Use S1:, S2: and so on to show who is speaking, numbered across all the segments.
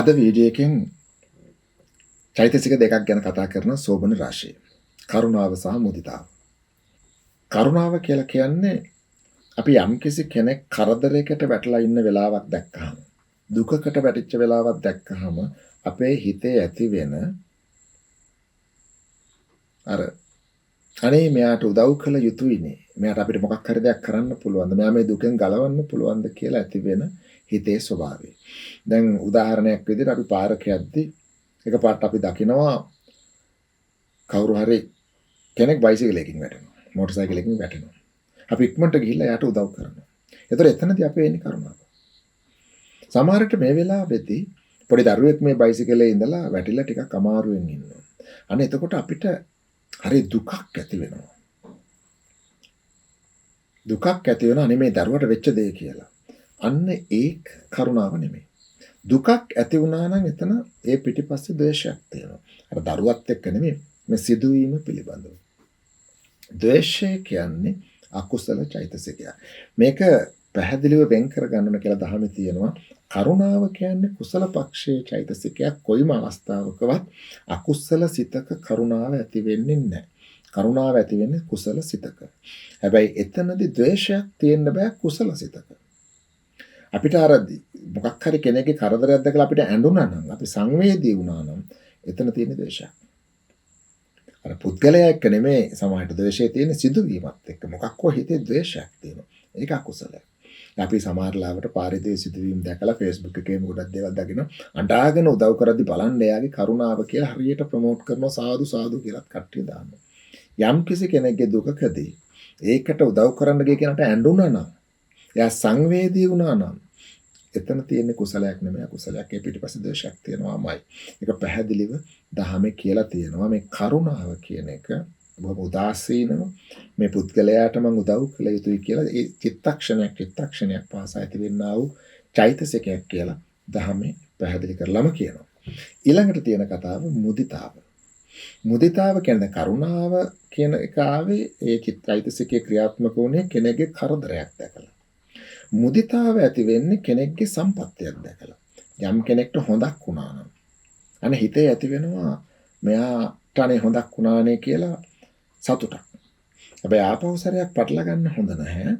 S1: අද වීඩියෝ එකෙන් චෛතසික දෙකක් ගැන කතා කරන සෝබන රාශිය. කරුණාව සහ මුදිතාව. කරුණාව කියලා කියන්නේ අපි යම්කිසි කෙනෙක් කරදරයකට වැටලා ඉන්න වෙලාවක් දැක්කහම, දුකකට වැටිච්ච වෙලාවක් දැක්කහම අපේ හිතේ ඇති වෙන අර අනේ මෙයාට උදව් කළ යුතුයිනේ. මෙයාට අපිට මොකක් හරි දෙයක් කරන්න පුළුවන්ද? මෙයා මේ දුකෙන් ගලවන්න පුළුවන්ද කියලා ඇති වෙන හිතේ ස්වභාවය. දැන් උදාහරණයක් විදිහට අපි පාරක යද්දී එකපාරට අපි දකිනවා කවුරු හරි කෙනෙක් බයිසිකලයකින් වැටෙනවා. මෝටර් සයිකලයකින් වැටෙනවා. අපි ඉක්මනට ගිහිල්ලා එයාට උදව් කරනවා. ඒතර එතනදී අපේ එන්නේ කරුණාව. සමහර විට මේ වෙලාවෙදී පොඩි දරුවෙක් මේ බයිසිකලේ ඉඳලා වැටිලා ටිකක් අමාරුවෙන් ඉන්නවා. අනේ එතකොට අපිට හරි දුකක් ඇති වෙනවා. දුකක් ඇති වෙනවා අනේ මේ දරුවට වෙච්ච දේ කියලා. අන්න ඒක කරුණාව නෙමෙයි. දුකක් ඇති වුණා නම් එතන ඒ පිටිපස්සේ ද්වේෂයක් තියෙනවා. අර දරුවත් එක්ක නෙමෙයි මේ සිදුවීම පිළිබඳව. ද්වේෂය කියන්නේ අකුසල චෛතසිකයක්. මේක පැහැදිලිව වෙන් කර ගන්න කියලා දහමේ තියෙනවා. කරුණාව කියන්නේ කුසල පක්ෂයේ චෛතසිකයක්. කොයිම අවස්ථාවකවත් අකුසල සිතක කරුණාව ඇති වෙන්නේ නැහැ. කරුණාව ඇති වෙන්නේ කුසල සිතක. හැබැයි එතනදී ද්වේෂයක් තියෙන්න බෑ කුසල සිතක. අපිට අර මොකක් හරි කෙනෙක්ගේ කරදරයක් දැකලා අපිට ඇඬුණා නම්, අපි සංවේදී වුණා නම් එතන තියෙන ද්වේෂයක්. අර පුද්ගලයා එක්ක නෙමෙයි සමහරට ද්වේෂය තියෙන සිදුවීමත් එක්ක මොකක් හෝ හිතේ ද්වේෂයක් තියෙනවා. ඒක අකුසලයක්. අපි සමහර ලාවට පාරිදේ සිදුවීම් දැකලා Facebook එකේ ගොඩක් දේවල් දකින්න අඬාගෙන උදව් කරද්දි බලන්න එයාගේ කරුණාව කියලා හරියට ප්‍රොමෝට් කරනවා සාදු සාදු කියලාත් කට්ටිය දානවා. යම් කිසි කෙනෙක්ගේ දුකකදී ඒකට උදව් කරන්න ගිය කෙනාට ඇඬුණා නම්, එයා සංවේදී වුණා නම් එතන තියෙන කුසලයක් නෙමෙයි අකුසලයක්. ඒ පිටිපස්සේ ද්වේෂයක් තියෙනවාමයි. ඒක පැහැදිලිව දහමේ කියලා තියෙනවා. මේ කරුණාව කියන එක බොහොම උදාසීනව මේ පුද්ගලයාට මම උදව් කළ යුතුයි කියලා ඒ චිත්තක්ෂණයක් පාසා ඇතිවෙනා වූ චෛතසිකයක් කියලා දහමේ පැහැදිලි කරලම කියනවා. ඊළඟට තියෙන කතාව මුදිතාව. මුදිතාව කියන්නේ කරුණාව කියන එක ආවේ ඒ චෛතසිකයේ ක්‍රියාත්මක වුණේ කෙනෙක්ගේ කරදරයක් දැකලා. මුදිතාව ඇති වෙන්නේ කෙනෙක්ගේ සම්පත්තියක් දැකලා. යම් කෙනෙක්ට හොඳක් වුණා නම් අනේ හිතේ ඇති වෙනවා මෙයාට අනේ හොඳක් වුණානේ කියලා සතුටක්. හැබැයි ආපහු සැරයක් පටල ගන්න හොඳ නැහැ.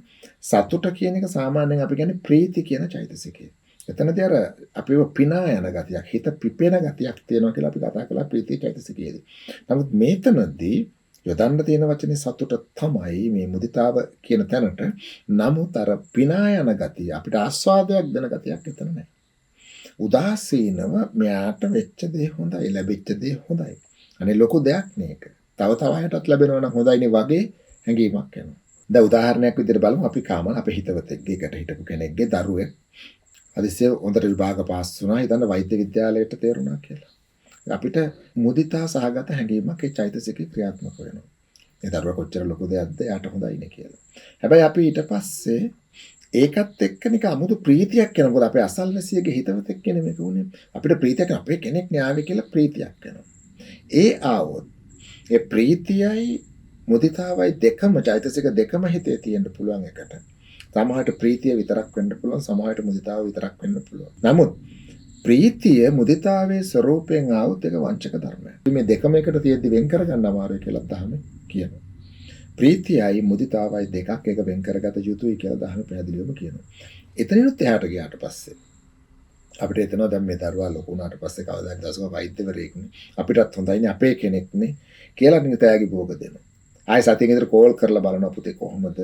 S1: සතුට කියන එක සාමාන්‍යයෙන් අපි කියන්නේ ප්‍රීති කියන චෛතසිකය. එතනදී අර අපිව පිනා යන ගතියක්, හිත පිපෙන ගතියක් තියෙනවා කියලා අපි කතා කළා ප්‍රීති චෛතසිකයේදී. නමුත් මේතනදී යොදන්න තියෙන වචනේ සතුට තමයි මේ මුදිතාව කියන තැනට. නමුත් අර පිනා යන ගතිය, අපිට ආස්වාදයක් දෙන ගතියක් එතන නැහැ. උදාසීනව මෙයාට වෙච්ච දේ හොඳයි, ලැබෙච්ච දේ හොඳයි. අනේ ලොකු දෙයක් මේක. තව අයටත් ලැබෙනවා නම් හොඳයිනේ වගේ හැඟීමක් එනවා. දැන් උදාහරණයක් විදිහට බලමු අපි කාමන අපේ හිතවතෙක්ගේ එකට හිටපු කෙනෙක්ගේ දරුවෙක් හදිස්සිය හොඳට විභාග පාස් වුණා. හිතන්න වෛද්‍ය විද්‍යාලයට තේරුණා කියලා. අපිට මුදිතා සහගත හැඟීමක් ඒ චෛතසිකේ ක්‍රියාත්මක වෙනවා. ඒ දරුවා කොච්චර ලොකු දෙයක්ද යාට හොඳයිනේ කියලා. හැබැයි අපි ඊට පස්සේ ඒකත් එක්ක නිකන් අමුතු ප්‍රීතියක් එනවා. මොකද අපේ අසල්වැසියගේ හිතවතෙක් කෙනෙක් මේක උනේ. අපිට ප්‍රීතියක් අපේ කෙනෙක් න්යාවේ කියලා ප්‍රීතියක් එනවා. ඒ ආවොත් ඒ ප්‍රීතියයි මුදිතාවයි දෙකම චෛතසික දෙකම හිතේ තියෙන්න පුළුවන් එකට. සමහරට ප්‍රීතිය විතරක් වෙන්න පුළුවන්, සමහරට මුදිතාව විතරක් වෙන්න පුළුවන්. නමුත් ප්‍රීතිය මුදිතාවේ ස්වરૂපයෙන් ආවොත් ඒක වංචක ධර්මයක්. මේ දෙකම එකට තියෙද්දි වෙන් කරගන්න අමාරුයි කියලා දහමේ කියනවා. ප්‍රීතියයි මුදිතාවයි දෙකක් එක වෙන් කරගත යුතුයි කියලා දහමේ පැහැදිලිවම කියනවා. එතනිනුත් එහාට ගියාට පස්සේ අපිට එතනවා දැන් මේ දරුවා ලොකු වුණාට පස්සේ කවදාද දවසක වෛද්‍යවරයෙක්නේ අපිටත් හොඳයිනේ අපේ කෙනෙක්නේ කියලා නිතෑගේ භෝග දෙනවා. ආයෙ සතියෙන් විතර කෝල් කරලා බලනවා පුතේ කොහොමද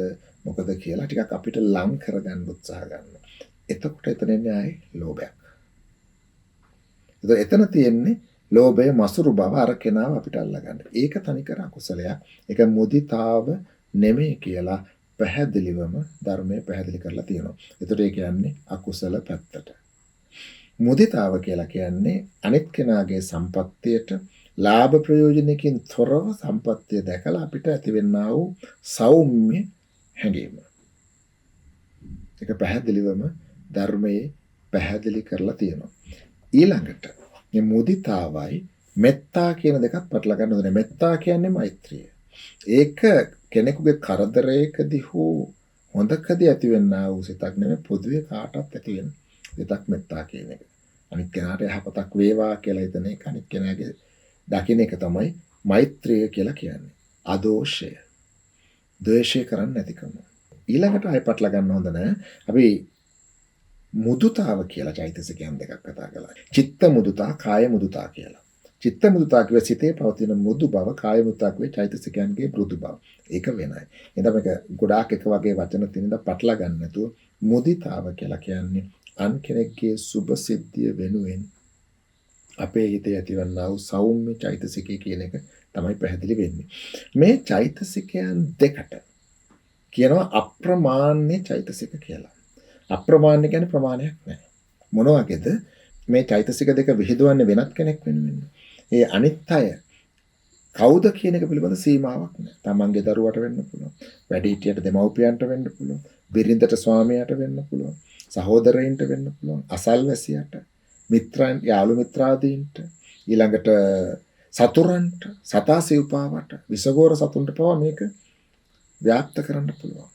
S1: මොකද කියලා ටිකක් අපිට ලං කරගන්න උත්සාහ ගන්නවා. එතකොට එතන එන්නේ ආයෙ ලෝභයක්. එතන තියෙන්නේ ලෝභය මසුරු බව අර කෙනාව අපිට අල්ලගන්න. ඒක තනිකර අකුසලයක්. ඒක මුදිතාව නෙමෙයි කියලා පැහැදිලිවම ධර්මයේ පැහැදිලි කරලා තියෙනවා. ඒතකොට ඒ කියන්නේ අකුසල පැත්තට. මුදිතාව කියලා කියන්නේ අනිත් කෙනාගේ සම්පත්තියට ලාභ ප්‍රයෝජනකින් තොරව සම්පත්තිය දැකලා අපිට ඇතිවෙනා වූ සෞම්‍ය හැඟීම. ඒක පැහැදිලිවම ධර්මයේ පැහැදිලි කරලා තියෙනවා. ඊළඟට මේ මුදිතාවයි මෙත්තා කියන දෙකත් පටල ගන්න ඕනේ. මෙත්තා කියන්නේ මෛත්‍රිය. ඒක කෙනෙකුගේ කරදරයකදී හෝ හොඳකදී ඇතිවෙනා වූ සිතක් නෙමෙයි පොදුවේ කාටවත් ඇති වෙන සිතක් මෙත්තා කියන එක. අනිත් කෙනාට යහපතක් වේවා කියලා හිතන එක අනිත් කෙනාගේ දකින්න එක තමයි මෛත්‍රිය කියලා කියන්නේ. අදෝෂය. ද්වේෂය කරන්නේ නැතිකම. ඊළඟට ආයෙ පටල ගන්න හොඳ නැහැ. අපි මුදුතාව කියලා චෛතසිකයන් දෙකක් කතා කළා. චිත්ත මුදුතා, කාය මුදුතා කියලා. චිත්ත මුදුතා කිව්ව සිතේ පවතින මුදු බව, කාය මුදුතා කිව්වේ චෛතසිකයන්ගේ මෘදු බව. ඒක වෙනයි. එතන මේක ගොඩාක් එක වගේ වචන තිනින්ද පටල ගන්න නැතුව මුදිතාව කියලා කියන්නේ අන් කෙනෙක්ගේ සුභ සිද්ධිය වෙනුවෙන් අපේ හිතේ ඇතිවන්නා වූ සෞම්‍ය චෛතසිකය කියන එක තමයි පැහැදිලි වෙන්නේ. මේ චෛතසිකයන් දෙකට කියනවා අප්‍රමාණ්‍ය චෛතසික කියලා. අප්‍රමාණ්‍ය කියන්නේ ප්‍රමාණයක් නැහැ. මොන වගේද? මේ චෛතසික දෙක විහිදුවන්නේ වෙනත් කෙනෙක් වෙනුවෙන්. ඒ අනිත් අය කවුද කියන එක පිළිබඳ සීමාවක් නැහැ. තමන්ගේ දරුවට වෙන්න පුළුවන්. වැඩිහිටියට දෙමව්පියන්ට වෙන්න පුළුවන්. බිරිඳට ස්වාමියාට වෙන්න පුළුවන්. සහෝදරයින්ට වෙන්න පුළුවන්. අසල්වැසියට, මිත්‍රයන්, යාළු මිත්‍රාදීන්ට, ඊළඟට සතුරන්ට, සතා සිව්පාවට, විසගෝර සතුන්ට පවා මේක ව්‍යාප්ත කරන්න පුළුවන්.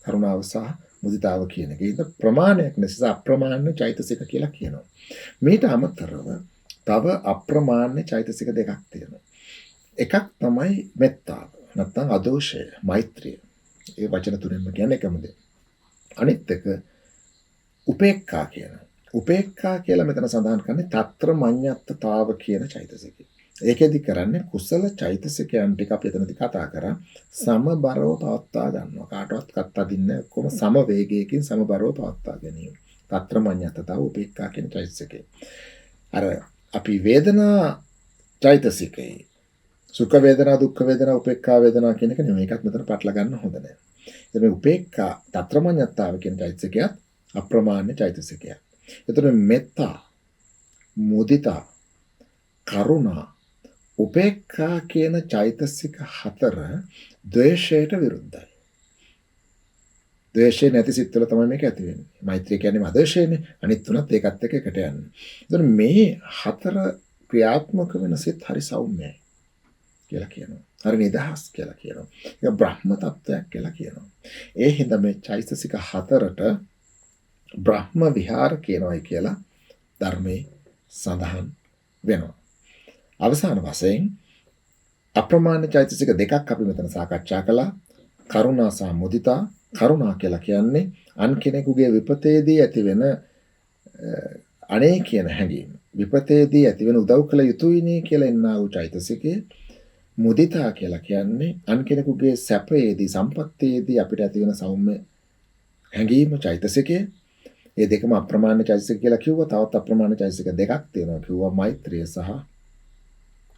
S1: කරුණාව සහ මුදිතාව කියන එක. ඒක ප්‍රමාණයක් නිසා අප්‍රමාණ්‍ය චෛතසික කියලා කියනවා. මේට අමතරව තව අප්‍රමාණ්‍ය චෛතසික දෙකක් තියෙනවා. එකක් තමයි මෙත්තාව. නැත්නම් අදෝෂය, මෛත්‍රිය. ඒ වචන තුනෙන්ම කියන්නේ එකම දේ. අනිත් එක උපේක්ඛා කියන. උපේක්ඛා කියලා මෙතන සඳහන් කරන්නේ తත්‍ර මඤ්ඤත්තතාව කියන චෛතසිකය. ඒකෙදි කරන්නේ කුසල චෛතසිකයන් ටික අපි එතනදි කතා කරා සමබරව පවත්වා ගන්නවා. කාටවත් කත් අදින්නේ ඔක්කොම සම වේගයකින් සමබරව පවත්වා ගැනීම. తත්‍ර මඤ්ඤත්තතාව උපේක්ඛා කියන චෛතසිකය. අර අපි වේදනා චෛතසිකේ සුඛ වේදනා, දුක්ඛ වේදනා, උපේක්ඛා වේදනා කියන එක නෙමෙයි. ඒකත් මෙතන පටල ගන්න හොඳ නැහැ. එතන මේ උපේක්ඛා తත්‍ර මඤ්ඤත්තාව කියන චෛතසිකයත් අප්‍රමාණ්‍ය චෛතසිකයක්. එතන මෙත්තා, මුදිතා, කරුණා, උපේක්ඛා කියන චෛතසික හතර ද්වේෂයට විරුද්ධයි. ද්වේෂය නැති සිත්වල තමයි මේක ඇති වෙන්නේ. මෛත්‍රිය කියන්නේ අදෝෂයනේ. අනිත් තුනත් ඒකත් එක්ක එකට යන්නේ. එතන මේ හතර ක්‍රියාත්මක වෙන සිත් හරි සෞම්‍යයි කියලා කියනවා. හරි නිදහස් කියලා කියනවා. ඒක බ්‍රහ්ම තත්වයක් කියලා කියනවා. ඒ හින්දා මේ චෛතසික හතරට බ්‍රහ්ම විහාර කියනවායි කියලා ධර්මයේ සඳහන් වෙනවා. අවසාන වශයෙන් අප්‍රමාණ චෛතසික දෙකක් අපි මෙතන සාකච්ඡා කළා. කරුණා සහ මුදිතා. කරුණා කියලා කියන්නේ අන් කෙනෙකුගේ විපතේදී ඇතිවෙන අනේ කියන හැඟීම. විපතේදී ඇතිවෙන උදව් කළ යුතුයිනේ කියලා එන්නා වූ චෛතසිකේ. මුදිතා කියලා කියන්නේ අන් කෙනෙකුගේ සැපයේදී, සම්පත්තේදී අපිට ඇතිවෙන සෞම්‍ය හැඟීම චෛතසිකේ. මේ දෙකම අප්‍රමාණ චෛතසික කියලා කිව්වා. තවත් අප්‍රමාණ චෛතසික දෙකක් තියෙනවා. කිව්වා මෛත්‍රිය සහ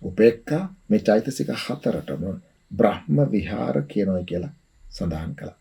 S1: උපේක්ඛා. මේ චෛතසික හතරටම බ්‍රහ්ම විහාර කියනවා කියලා සඳහන් කළා.